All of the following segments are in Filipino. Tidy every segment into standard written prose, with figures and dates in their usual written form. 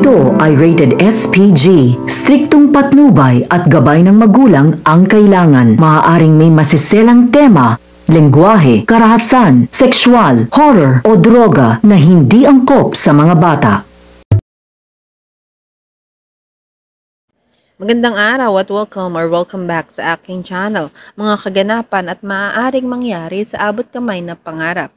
Ito ay rated SPG. Striktong patnubay at gabay ng magulang ang kailangan. Maaaring may masiselang tema, lengguwahe, karahasan, sexual, horror o droga na hindi angkop sa mga bata. Magandang araw at welcome back sa aking channel, mga kaganapan at maaaring mangyari sa abot kamay na pangarap.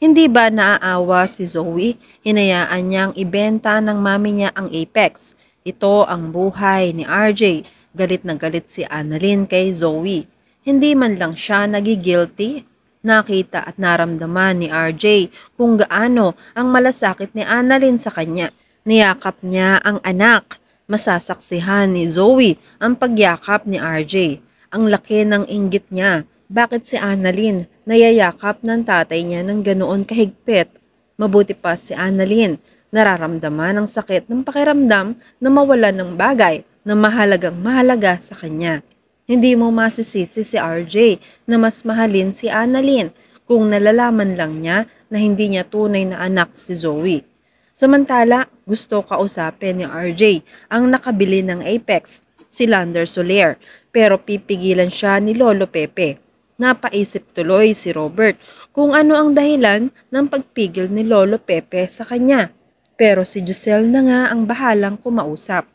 Hindi ba naaawa si Zoe? Hinayaan niyang ibenta ng mami niya ang Apex. Ito ang buhay ni RJ. Galit na galit si Annalyn kay Zoe. Hindi man lang siya nagigilty. Nakita at naramdaman ni RJ kung gaano ang malasakit ni Annalyn sa kanya. Niyakap niya ang anak. Masasaksihan ni Zoe ang pagyakap ni RJ. Ang laki ng inggit niya. Bakit si Annalyn nayayakap ng tatay niya ng ganoon kahigpit? Mabuti pa si Annalyn, nararamdaman ang sakit ng pakiramdam na mawalan ng bagay na mahalagang mahalaga sa kanya. Hindi mo masisisi si RJ na mas mahalin si Annalyn kung nalalaman lang niya na hindi niya tunay na anak si Zoe. Samantala, gusto kausapin ni RJ ang nakabili ng Apex, si Lander Soler, pero pipigilan siya ni Lolo Pepe. Napaisip tuloy si Robert kung ano ang dahilan ng pagpigil ni Lolo Pepe sa kanya. Pero si Giselle na nga ang bahalang kumausap.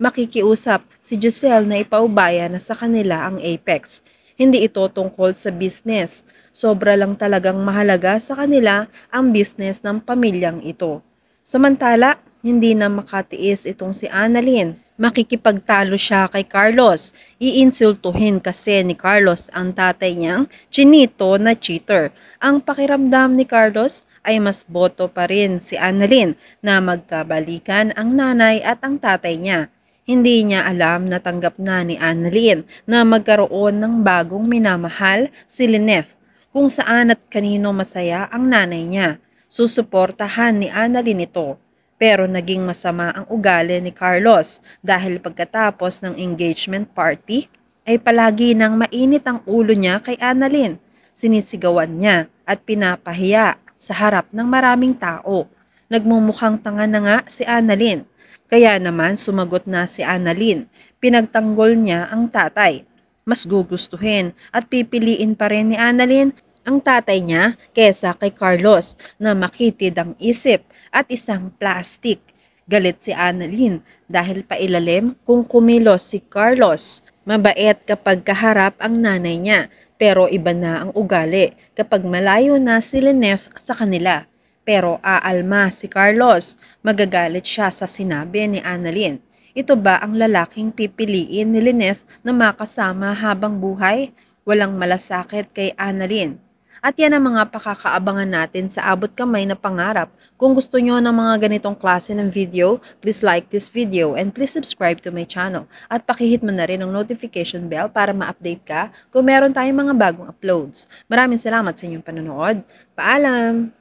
Makikiusap si Giselle na ipaubaya na sa kanila ang Apex. Hindi ito tungkol sa business. Sobra lang talagang mahalaga sa kanila ang business ng pamilyang ito. Samantala, hindi na makatiis itong si Annalyn. Makikipagtalo siya kay Carlos. Iinsultuhin kasi ni Carlos ang tatay niyang chinito na cheater. Ang pakiramdam ni Carlos ay mas boto pa rin si Annalyn na magkabalikan ang nanay at ang tatay niya. Hindi niya alam na tanggap na ni Annalyn na magkaroon ng bagong minamahal si Lynette, kung saan at kanino masaya ang nanay niya. Susuportahan ni Annalyn ito. Pero naging masama ang ugali ni Carlos dahil pagkatapos ng engagement party ay palagi nang mainit ang ulo niya kay Annalyn. Sinisigawan niya at pinapahiya sa harap ng maraming tao. Nagmumukhang tanga na nga si Annalyn. Kaya naman sumagot na si Annalyn. Pinagtanggol niya ang tatay. Mas gugustuhin at pipiliin pa rin ni Annalyn ang tatay niya kesa kay Carlos na makitid ang isip at isang plastic. Galit si Annalyn dahil pailalim kung kumilos si Carlos. Mabait kapag kaharap ang nanay niya, pero iba na ang ugali kapag malayo na si Lynette sa kanila. Pero aalma si Carlos, magagalit siya sa sinabi ni Annalyn. Ito ba ang lalaking pipiliin ni Lynette na makasama habang buhay? Walang malasakit kay Annalyn. At yan ang mga pakakaabangan natin sa abot kamay na pangarap. Kung gusto nyo ng mga ganitong klase ng video, please like this video and please subscribe to my channel. At pakihit mo na rin ang notification bell para ma-update ka kung meron tayong mga bagong uploads. Maraming salamat sa inyong panonood. Paalam!